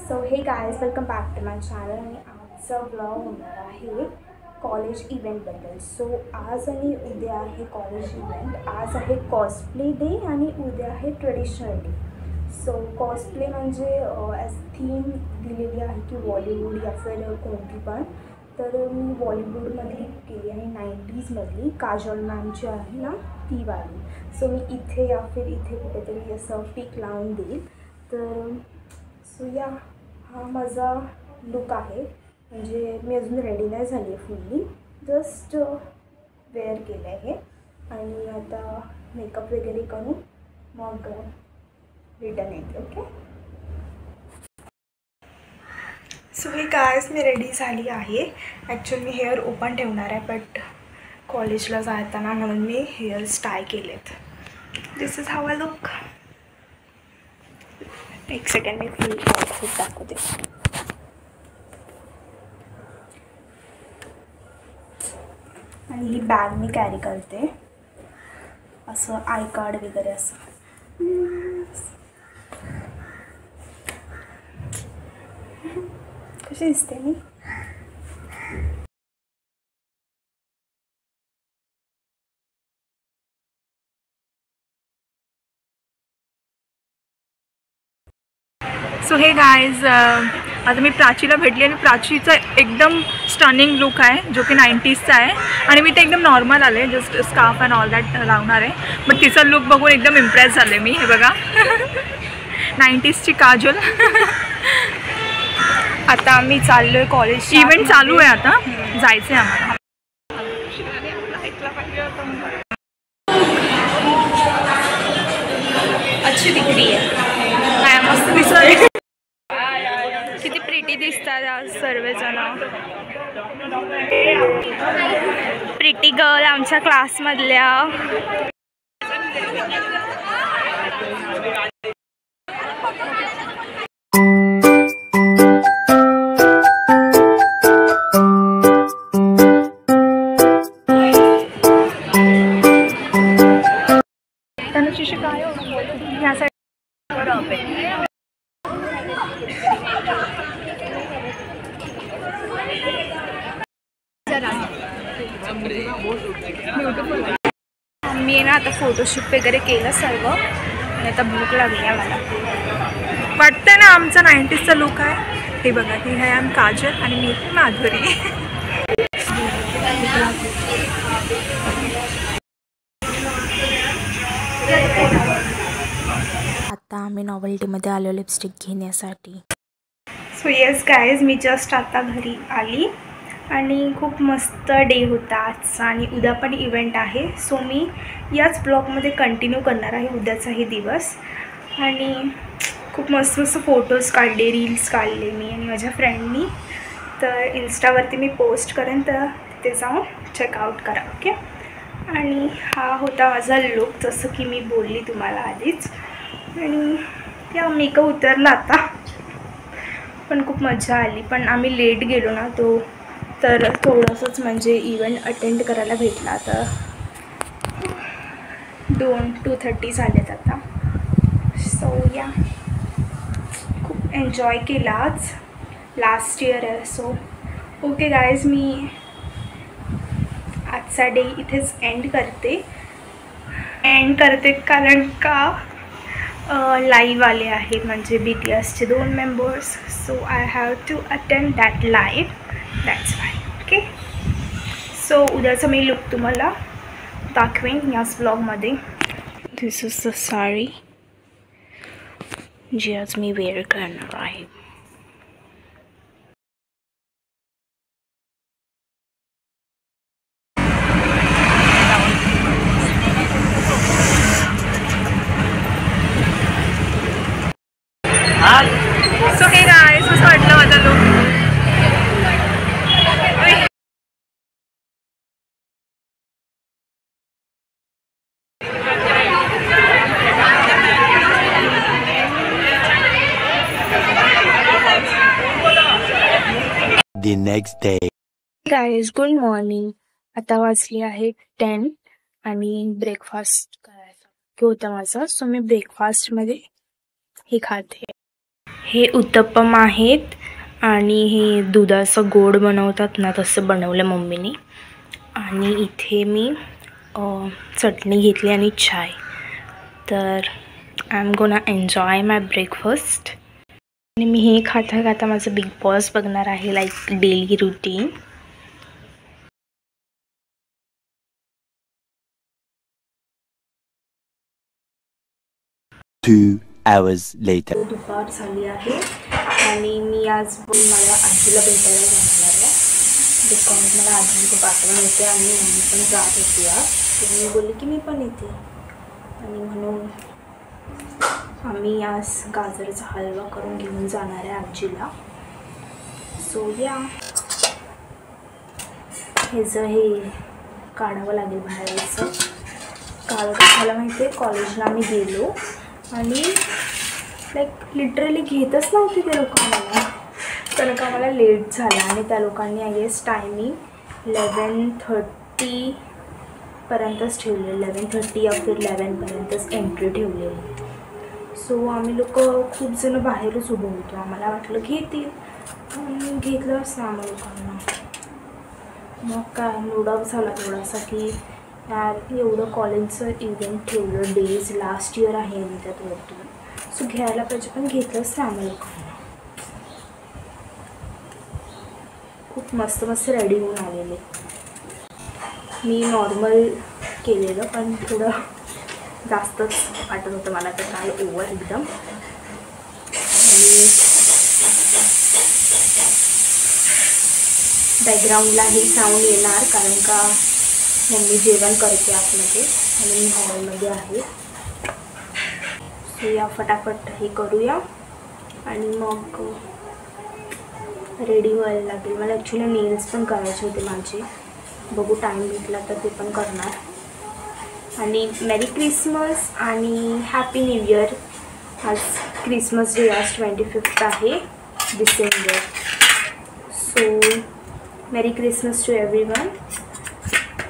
So hey guys, welcome back to my channel. आणि आजचा blog होणार आहे कॉलेज इव्हेंटबद्दल. सो आज आणि उद्या आहे कॉलेज इव्हेंट. आज आहे कॉस्प्ले डे आणि उद्या आहे ट्रेडिशनल डे. सो कॉस्प्ले म्हणजे ॲज थीम दिलेली आहे की बॉलिवूड या फिर कोणती पण. तर मी बॉलिवूडमधली केली आहे, 90sमधली काजोल मॅम जी आहे ना ती वाली. सो मी इथे या फिर इथे कुठेतरी असं पिक लावून देईल. तर सो या हा माझा लुक आहे. म्हणजे मी अजून रेडी नाही झाली आहे फुल्ली, जस्ट वेअर केलं आहे आणि आता मेकअप वगैरे करून मग रिटर्न येते. ओके. सो हे गायस, मी रेडी झाली आहे. ॲक्च्युअली मी हेअर ओपन ठेवणार आहे, बट कॉलेजला जाताना म्हणून मी हेअर स्टाय केलेत. दिस इज हाव आय लुक. एक सेकंड, मी फुल आउटफिट दाखवते. आणि ही बॅग मी कॅरी करते, असं आय कार्ड वगैरे असं. कशी दिसते मी? सो हे गायज, आता मी प्राचीला भेटली आणि प्राचीचा एकदम स्टनिंग लुक आहे जो की 90sचा आहे. आणि मी ते एकदम नॉर्मल आले, just scarf and all that लावणार आहे. बट तिचा लुक बघून एकदम इम्प्रेस झाले मी. हे बघा, 90sची काजोल. आता आम्ही चाललो आहे कॉलेज. इव्हेंट चालू आहे, आता जायचं आहे आम्हाला. अच्छी दिख रही है, मस्त दिसत. किती प्रिटी दिसतात आज सर्वजण. प्रिटी गर्ल आमच्या क्लासमधल्या. त्यानुसार काय यासाठी मी ना आता फोटोशूट वगैरे केलं सर्व आणि आता भूक लागली आहे मला. वाटतंय ना आमचा 90sचा लुक आहे. हे बघा, ही आहे आम काजल आणि मी माधुरी. आता आम्ही नॉवेल्टीमध्ये आलो लिपस्टिक घेण्यासाठी. सो येस गायज, मी जस्ट आता घरी आली आणि खूप मस्त डे होता आजचा. आणि उद्या पण इव्हेंट आहे. सो मी याच ब्लॉगमध्ये कंटिन्यू करणार आहे उद्याचाही दिवस. आणि खूप मस्त मस्त फोटोज काढले, रील्स काढले मी आणि माझ्या फ्रेंडनी. तर इन्स्टावरती मी पोस्ट करेन, तर तिथे जाऊन चेकआउट करा. ओके. आणि हा होता माझा लुक, जसं की मी बोलली तुम्हाला आधीच. आणि त्या मेकअप उतरला आता, पण खूप मजा आली. पण आम्ही लेट गेलो ना तर थोडंसंच म्हणजे इव्हेंट अटेंड करायला भेटला. तर 2:30 झालेत आता. सो या, खूप एन्जॉय केला आज. लास्ट इयर आहे. सो ओके गायज, मी आजचा डे इथेच एंड करते कारण का लाईव्ह आले आहेत म्हणजे BTSचे 2 members. So I have to attend that live. That's why. Okay. So उद्याचा मी लुक तुम्हाला दाखवेन याच ब्लॉगमध्ये. दिस इज द साडी जी आज मी वेअर करणार आहे. सो हे गायस, कसं वाटलं माझा look? The next day. Guys, good morning. आता वाजली आहे 10 आणि ब्रेकफास्ट करायचा होता माझा. सो मी ब्रेकफास्टमध्ये हे खाते. हे उत्तप्पम आहेत आणि हे दुधाचं गोड बनवतात ना, तसं बनवलं मम्मीने. आणि इथे मी चटणी घेतली आणि चाय. तर I am gonna enjoy my breakfast. आणि मी हे खाता खाता माझं बिग बॉस बघणार आहे, लाईक डेली रुटीन. दुपार झाली आहे आणि मी आज मला आजीला भेटायला जाणार आहे. बिकॉज मला आजी खूप आठवण होते आणि मम्मी पण जात होती आज. तर मी बोलली की मी पण येते, आणि म्हणून आम्ही आज गाजराचा हलवा करून घेऊन जाणार आहे आजीला. सो या, हे काढावं लागेल बाहेरचं. काल काय झालं माहिती आहे, कॉलेजला आम्ही गेलो आणि लाईक लिटरली घेतच नव्हते ते लोक आम्हाला, कारण का आम्हाला लेट झाला. आणि त्या लोकांनी आय गेस टायमिंग 11:30 पर्यंतच ठेवलेलं, 11:30 या फिर 11पर्यंतच एंट्री ठेवलेली. सो आम्ही लोक खूप जण बाहेरच उभं होतो. आम्हाला वाटलं घेतील, पण घेतलंच ना आम्हाला लोकांना. मग काय मूड ऑफ झाला थोडासा की यार एवढं कॉलेजचं इव्हेंट ठेवलं, डेज लास्ट इयर आहे आणि त्यात वरतून, सो घ्यायला पाहिजे, पण घेतलंच नाही आम्हाला लोकांना. खूप मस्त मस्त रेडी होऊन आलेले. मी नॉर्मल केलेलं, पण थोडं जास्तच वाटत होतं मला तर काल ओव्हर एकदम. आणि बॅकग्राऊंडलाही साऊंड येणार, कारण का मम्मी जेवण करते आतमध्ये आणि मी हॉलमध्ये आहे. सो या फटाफट हे करूया आणि मग रेडी व्हायला लागेल. मला ॲक्च्युली नेल्स पण करायचे होते माझे, बघू टाईम भेटला तर ते पण करणार. आणि मेरी क्रिसमस आणि हॅपी न्यू इयर. आज क्रिसमस डे, आज 25 आहे December. So merry Christmas to everyone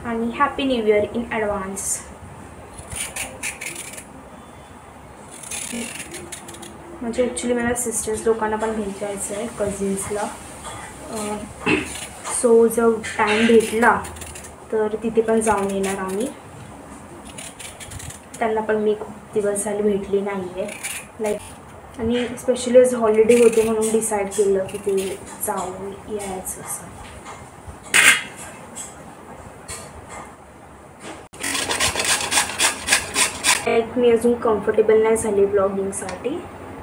आणि happy new year in advance. म्हणजे ॲक्च्युली मला सिस्टर्स लोकांना पण भेटायचं आहे, कझिन्सला. सो जर टाईम भेटला तर तिथे पण जाऊन येणार आम्ही. त्यांना पण मी खूप दिवस झाले भेटली नाही आहे लाईक. आणि स्पेशली आज हॉलिडे होते म्हणून डिसाईड केलं की ते जाऊन यायचं असं. मी अजून कम्फर्टेबल नाही झाली ब्लॉगिंगसाठी,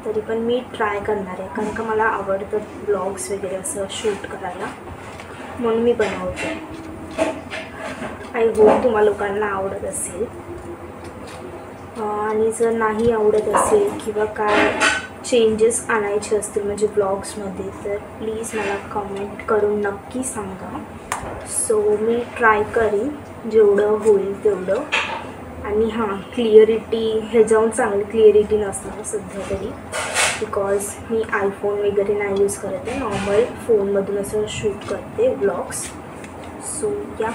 तरी पण मी ट्राय करणार आहे, कारण का मला आवडतं ब्लॉग्स वगैरे असं शूट करायला, म्हणून मी बनवते. आय होप तुम्हा लोकांना आवडत असेल. आणि जर नाही आवडत असेल किंवा काय चेंजेस आणायचे असतील म्हणजे ब्लॉग्समध्ये, तर प्लीज मला कमेंट करून नक्की सांगा. सो मी ट्राय करीन जेवढं होईल तेवढं. आणि हां, क्लिअरिटी हे जाऊन चांगली क्लिअरिटी नसणार सध्या तरी, बिकॉज मी आयफोन वगैरे नाही यूज करत आहे, नॉर्मल फोनमधून असं शूट करते ब्लॉग्स. सो या,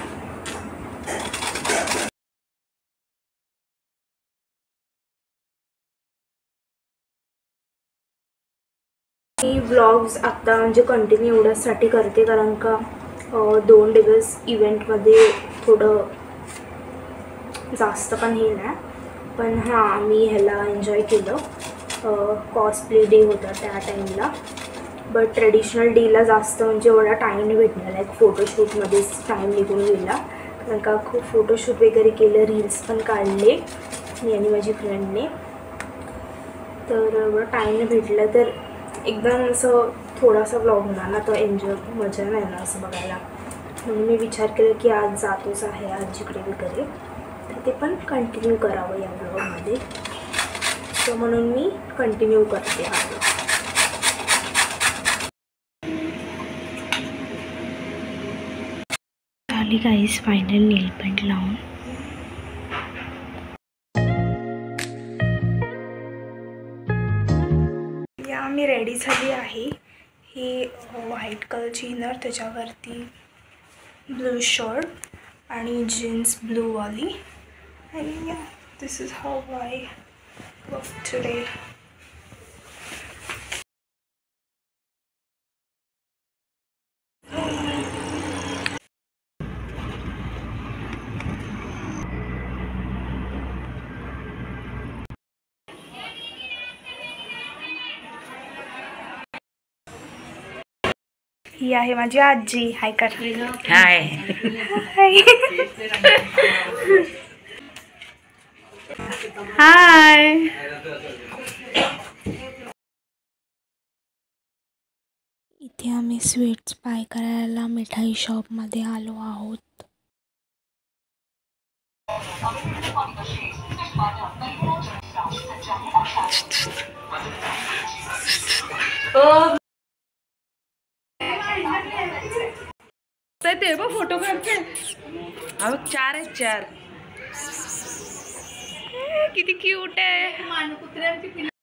मी व्लॉग्स आत्ता म्हणजे कंटिन्यू एवढ्यासाठी करते, कारण का 2 दिवस इव्हेंटमध्ये थोडं जास्त पण हे नाही. पण हां, मी ह्याला एन्जॉय केलं. कॉस्प्ले डे होता त्या टाईमला, बट ट्रेडिशनल डेला जास्त म्हणजे एवढा टाईम नाही भेटला, लाईक फोटोशूटमध्येच टाईम निघून गेला, कारण का खूप फोटोशूट वगैरे केलं, रील्स पण काढले मी आणि माझी फ्रेंडने. तर एवढा टाईम नाही भेटला, तर एकदम असं थोडासा ब्लॉग होणार ना, तो एन्जॉय मजा नाही येणार असं बघायला. म्हणून मी विचार केला की आज जातोच आहे आजीकडे वगैरे, तर ते पण कंटिन्यू करावं या ब्लॉगमध्ये. सो म्हणून मी कंटिन्यू करते हा ब्लॉग. झाली गाईज फायनल नेल पेंट लावून. या मी रेडी झाली आहे. ही व्हाईट कलरची इनर, त्याच्यावरती ब्लू शर्ट आणि जीन्स ब्लूवाली. आणि this is how I look today. ही आहे माझी आजी. हाय कर. हाय. हाय. हाय. इथे आम्ही स्वीट्स बाय करायला मिठाई शॉपमध्ये आलो आहोत. ते बघ फोटो काढते. अहो 4 आहेत 4. किती क्यूट आहे.